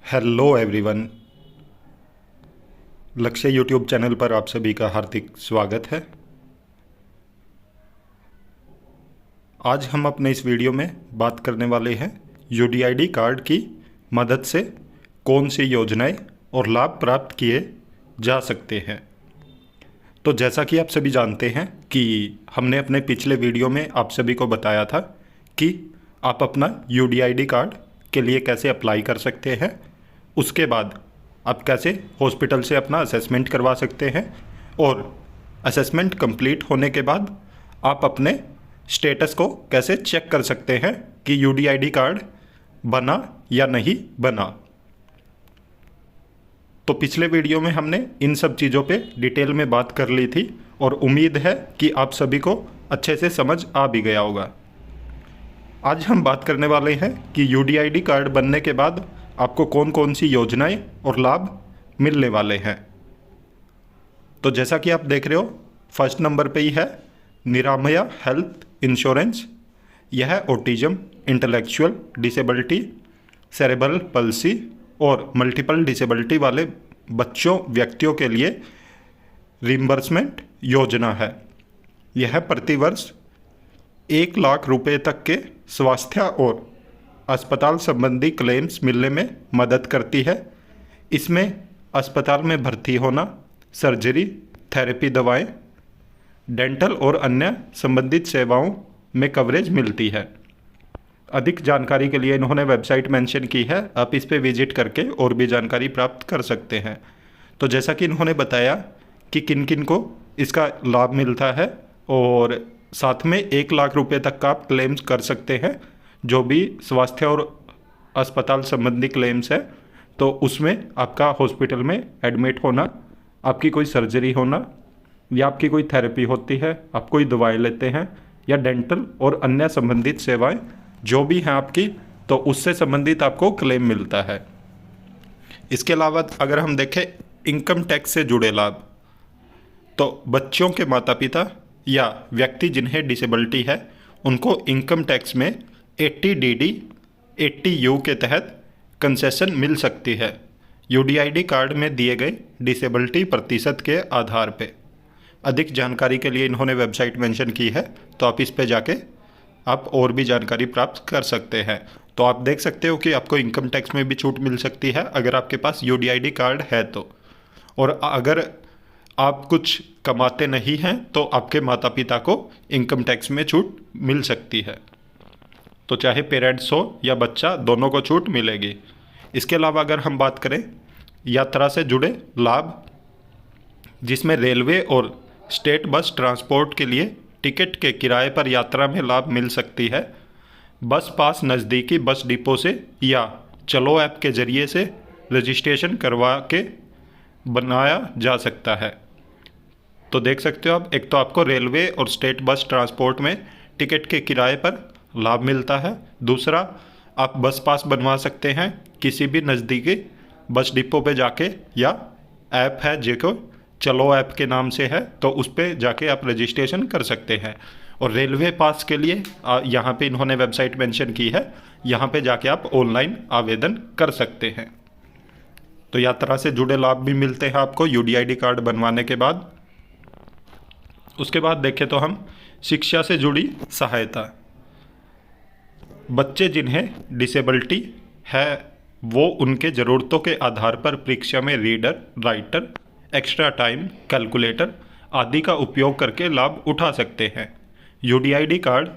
Hello everyone. लक्ष्य YouTube channel पर आप सभी का हार्दिक स्वागत है। आज हम अपने इस वीडियो में बात करने वाले हैं यूडीआईडी कार्ड की मदद से कौन सी योजनाएं और लाभ प्राप्त किए जा सकते हैं। तो जैसा कि आप सभी जानते हैं कि हमने अपने पिछले वीडियो में आप सभी को बताया था कि आप अपना यूडीआईडी कार्ड के लिए कैसे अप्लाई कर सकते हैं, उसके बाद आप कैसे हॉस्पिटल से अपना असेसमेंट करवा सकते हैं और असेसमेंट कंप्लीट होने के बाद आप अपने स्टेटस को कैसे चेक कर सकते हैं कि यूडीआईडी कार्ड बना या नहीं बना। तो पिछले वीडियो में हमने इन सब चीज़ों पे डिटेल में बात कर ली थी और उम्मीद है कि आप सभी को अच्छे से समझ आ भी गया होगा। आज हम बात करने वाले हैं कि यूडीआईडी कार्ड बनने के बाद आपको कौन कौन सी योजनाएं और लाभ मिलने वाले हैं। तो जैसा कि आप देख रहे हो, फर्स्ट नंबर पे ही है निरामया हेल्थ इंश्योरेंस। यह autism, intellectual disability, cerebral palsy और मल्टीपल डिसेबिलिटी वाले बच्चों व्यक्तियों के लिए रिम्बर्समेंट योजना है। यह प्रतिवर्ष 1 लाख रुपए तक के स्वास्थ्य और अस्पताल संबंधी क्लेम्स मिलने में मदद करती है। इसमें अस्पताल में भर्ती होना, सर्जरी, थेरेपी, दवाएं, डेंटल और अन्य संबंधित सेवाओं में कवरेज मिलती है। अधिक जानकारी के लिए इन्होंने वेबसाइट मेंशन की है, आप इस पे विजिट करके और भी जानकारी प्राप्त कर सकते हैं। तो जैसा कि इन्होंने बताया कि किन किन को इसका लाभ मिलता है और साथ में 1 लाख रुपए तक का आप क्लेम्स कर सकते हैं। जो भी स्वास्थ्य और अस्पताल संबंधी क्लेम्स है तो उसमें आपका हॉस्पिटल में एडमिट होना, आपकी कोई सर्जरी होना या आपकी कोई थेरेपी होती है, आप कोई दवाएं लेते हैं या डेंटल और अन्य संबंधित सेवाएं जो भी हैं आपकी, तो उससे संबंधित आपको क्लेम मिलता है। इसके अलावा अगर हम देखें इनकम टैक्स से जुड़े लाभ, तो बच्चों के माता पिता या व्यक्ति जिन्हें डिसेबिलिटी है उनको इनकम टैक्स में 80DD 80U के तहत कंसेशन मिल सकती है यूडीआईडी कार्ड में दिए गए डिसेबिलिटी प्रतिशत के आधार पे। अधिक जानकारी के लिए इन्होंने वेबसाइट मेंशन की है, तो आप इस पे जाके आप और भी जानकारी प्राप्त कर सकते हैं। तो आप देख सकते हो कि आपको इनकम टैक्स में भी छूट मिल सकती है अगर आपके पास यूडीआईडी कार्ड है तो। और अगर आप कुछ कमाते नहीं हैं तो आपके माता पिता को इनकम टैक्स में छूट मिल सकती है। तो चाहे पेरेंट्स हो या बच्चा, दोनों को छूट मिलेगी। इसके अलावा अगर हम बात करें यात्रा से जुड़े लाभ, जिसमें रेलवे और स्टेट बस ट्रांसपोर्ट के लिए टिकट के किराए पर यात्रा में लाभ मिल सकती है। बस पास नज़दीकी बस डिपो से या चलो ऐप के ज़रिए से रजिस्ट्रेशन करवा के बनाया जा सकता है। तो देख सकते हो आप, एक तो आपको रेलवे और स्टेट बस ट्रांसपोर्ट में टिकट के किराए पर लाभ मिलता है, दूसरा आप बस पास बनवा सकते हैं किसी भी नज़दीकी बस डिपो पे जाके, या ऐप है जो चलो ऐप के नाम से है, तो उस पर जाके आप रजिस्ट्रेशन कर सकते हैं। और रेलवे पास के लिए यहाँ पे इन्होंने वेबसाइट मेंशन की है, यहाँ पे जाके आप ऑनलाइन आवेदन कर सकते हैं। तो यात्रा से जुड़े लाभ भी मिलते हैं आपको यूडीआईडी कार्ड बनवाने के बाद। उसके बाद देखें तो हम शिक्षा से जुड़ी सहायता, बच्चे जिन्हें डिसेबिलिटी है वो उनके ज़रूरतों के आधार पर परीक्षा में reader, writer, extra time, calculator आदि का उपयोग करके लाभ उठा सकते हैं। यूडीआईडी कार्ड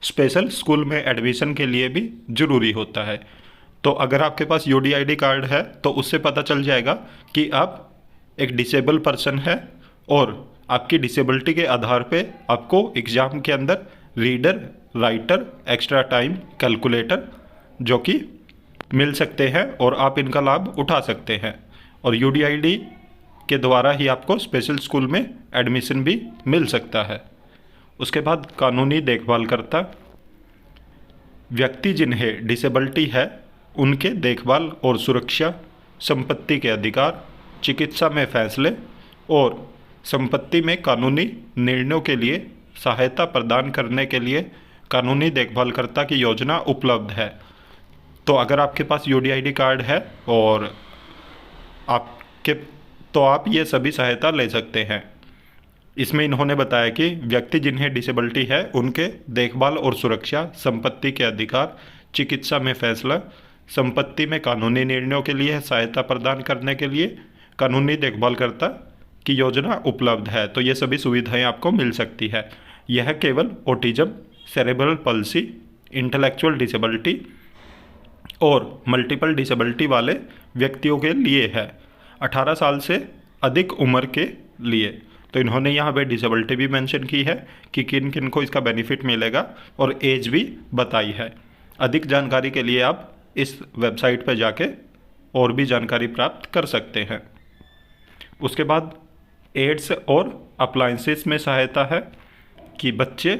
स्पेशल स्कूल में एडमिशन के लिए भी ज़रूरी होता है। तो अगर आपके पास यूडीआईडी कार्ड है तो उससे पता चल जाएगा कि आप एक डिसेबल पर्सन है और आपकी डिसेबिलिटी के आधार पे आपको एग्ज़ाम के अंदर reader, writer, extra time, calculator जो कि मिल सकते हैं और आप इनका लाभ उठा सकते हैं। और यूडीआईडी के द्वारा ही आपको स्पेशल स्कूल में एडमिशन भी मिल सकता है। उसके बाद कानूनी देखभाल करता, व्यक्ति जिन्हें डिसेबिलिटी है उनके देखभाल और सुरक्षा, संपत्ति के अधिकार, चिकित्सा में फैसले और संपत्ति में कानूनी निर्णयों के लिए सहायता प्रदान करने के लिए कानूनी देखभालकर्ता की योजना उपलब्ध है। तो अगर आपके पास UDID कार्ड है और आपके तो आप ये सभी सहायता ले सकते हैं। इसमें इन्होंने बताया कि व्यक्ति जिन्हें डिसेबिलिटी है उनके देखभाल और सुरक्षा, संपत्ति के अधिकार, चिकित्सा में फैसला, संपत्ति में कानूनी निर्णयों के लिए सहायता प्रदान करने के लिए कानूनी देखभालकर्ता की योजना उपलब्ध है। तो ये सभी सुविधाएं आपको मिल सकती है। यह केवल autism, cerebral palsy, intellectual disability और मल्टीपल डिसेबिलिटी वाले व्यक्तियों के लिए है, 18 साल से अधिक उम्र के लिए। तो इन्होंने यहाँ पे डिसेबिलिटी भी मेंशन की है कि किन किन को इसका बेनिफिट मिलेगा और एज भी बताई है। अधिक जानकारी के लिए आप इस वेबसाइट पर जाके और भी जानकारी प्राप्त कर सकते हैं। उसके बाद एड्स और अप्लायंसेस में सहायता है कि बच्चे,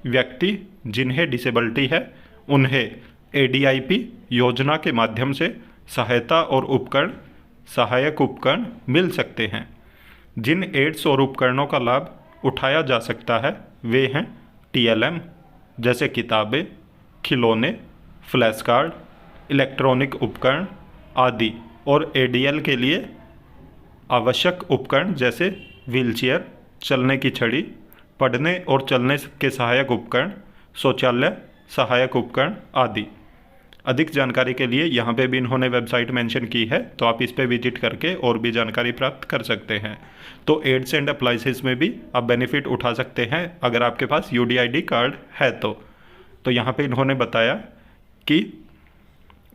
व्यक्ति जिन्हें डिसेबिलिटी है उन्हें ADIP योजना के माध्यम से सहायता और उपकरण, सहायक उपकरण मिल सकते हैं। जिन एड्स और उपकरणों का लाभ उठाया जा सकता है वे हैं TLM जैसे किताबें, खिलौने, फ्लैश कार्ड, इलेक्ट्रॉनिक उपकरण आदि, और ADL के लिए आवश्यक उपकरण जैसे व्हीलचेयर, चलने की छड़ी, पढ़ने और चलने के सहायक उपकरण, शौचालय सहायक उपकरण आदि। अधिक जानकारी के लिए यहाँ पे भी इन्होंने वेबसाइट मेंशन की है, तो आप इस पे विजिट करके और भी जानकारी प्राप्त कर सकते हैं। तो एड्स एंड अप्लायंसेस में भी आप बेनिफिट उठा सकते हैं अगर आपके पास UDID कार्ड है तो यहाँ पे इन्होंने बताया कि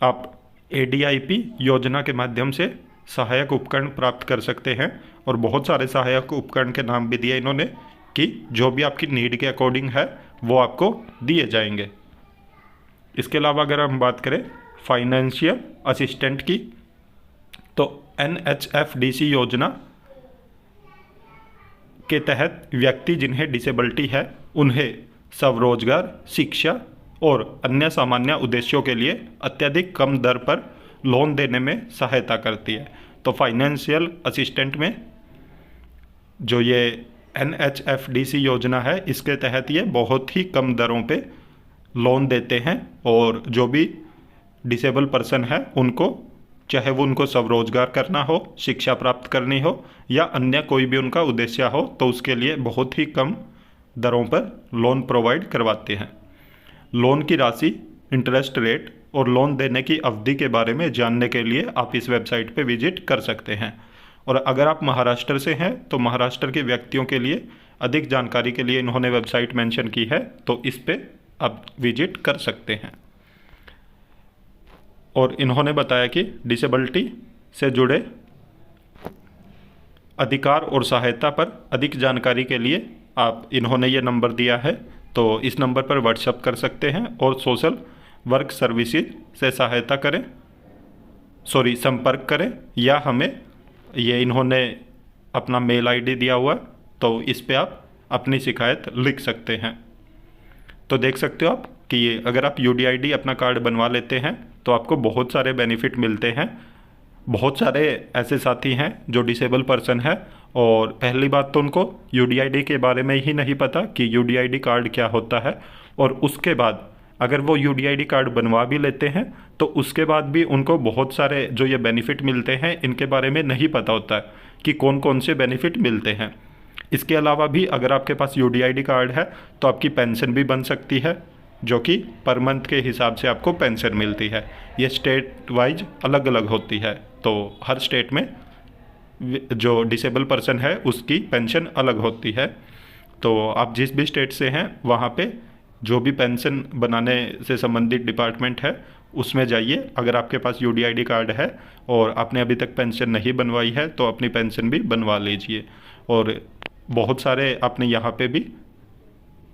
आप ADIP योजना के माध्यम से सहायक उपकरण प्राप्त कर सकते हैं, और बहुत सारे सहायक उपकरण के नाम भी दिए इन्होंने कि जो भी आपकी नीड के अकॉर्डिंग है वो आपको दिए जाएंगे। इसके अलावा अगर हम बात करें फाइनेंशियल असिस्टेंट की, तो NHFDC योजना के तहत व्यक्ति जिन्हें डिसेबिलिटी है उन्हें स्वरोजगार, शिक्षा और अन्य सामान्य उद्देश्यों के लिए अत्यधिक कम दर पर लोन देने में सहायता करती है। तो फाइनेंशियल असिस्टेंट में जो ये NHFDC योजना है इसके तहत ये बहुत ही कम दरों पे लोन देते हैं, और जो भी डिसेबल पर्सन है उनको, चाहे वो उनको स्वरोजगार करना हो, शिक्षा प्राप्त करनी हो या अन्य कोई भी उनका उद्देश्य हो, तो उसके लिए बहुत ही कम दरों पर लोन प्रोवाइड करवाते हैं। लोन की राशि, इंटरेस्ट रेट और लोन देने की अवधि के बारे में जानने के लिए आप इस वेबसाइट पे विजिट कर सकते हैं। और अगर आप महाराष्ट्र से हैं तो महाराष्ट्र के व्यक्तियों के लिए अधिक जानकारी के लिए इन्होंने वेबसाइट मेंशन की है, तो इस पे आप विजिट कर सकते हैं। और इन्होंने बताया कि डिसेबिलिटी से जुड़े अधिकार और सहायता पर अधिक जानकारी के लिए आप, इन्होंने ये नंबर दिया है, तो इस नंबर पर व्हाट्सएप कर सकते हैं और सोशल वर्क सर्विसेज से सहायता करें, संपर्क करें, या हमें, ये इन्होंने अपना मेल ID दिया हुआ, तो इस पे आप अपनी शिकायत लिख सकते हैं। तो देख सकते हो आप कि ये अगर आप UDID अपना कार्ड बनवा लेते हैं तो आपको बहुत सारे बेनिफिट मिलते हैं। बहुत सारे ऐसे साथी हैं जो डिसेबल पर्सन है और पहली बात तो उनको UDID के बारे में ही नहीं पता कि UDID कार्ड क्या होता है, और उसके बाद अगर वो UDID कार्ड बनवा भी लेते हैं तो उसके बाद भी उनको बहुत सारे जो ये बेनिफिट मिलते हैं इनके बारे में नहीं पता होता है कि कौन कौन से बेनिफिट मिलते हैं। इसके अलावा भी अगर आपके पास UDID कार्ड है तो आपकी पेंशन भी बन सकती है, जो कि पर मंथ के हिसाब से आपको पेंशन मिलती है। ये स्टेट वाइज अलग अलग होती है, तो हर स्टेट में जो डिसेबल पर्सन है उसकी पेंशन अलग होती है। तो आप जिस भी स्टेट से हैं वहाँ पे जो भी पेंशन बनाने से संबंधित डिपार्टमेंट है उसमें जाइए। अगर आपके पास UDID कार्ड है और आपने अभी तक पेंशन नहीं बनवाई है तो अपनी पेंशन भी बनवा लीजिए। और बहुत सारे आपने यहाँ पे भी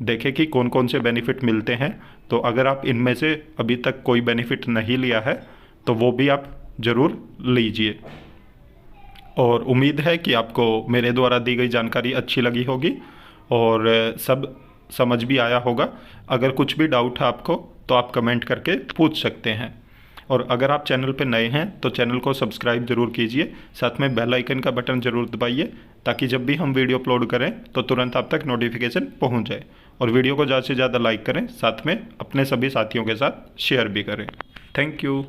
देखे कि कौन कौन से बेनिफिट मिलते हैं, तो अगर आप इनमें से अभी तक कोई बेनिफिट नहीं लिया है तो वो भी आप ज़रूर लीजिए। और उम्मीद है कि आपको मेरे द्वारा दी गई जानकारी अच्छी लगी होगी और सब समझ भी आया होगा। अगर कुछ भी डाउट है आपको तो आप कमेंट करके पूछ सकते हैं। और अगर आप चैनल पर नए हैं तो चैनल को सब्सक्राइब ज़रूर कीजिए, साथ में बेल आइकन का बटन ज़रूर दबाइए ताकि जब भी हम वीडियो अपलोड करें तो तुरंत आप तक नोटिफिकेशन पहुंच जाए। और वीडियो को ज़्यादा से ज़्यादा लाइक करें, साथ में अपने सभी साथियों के साथ शेयर भी करें। Thank you.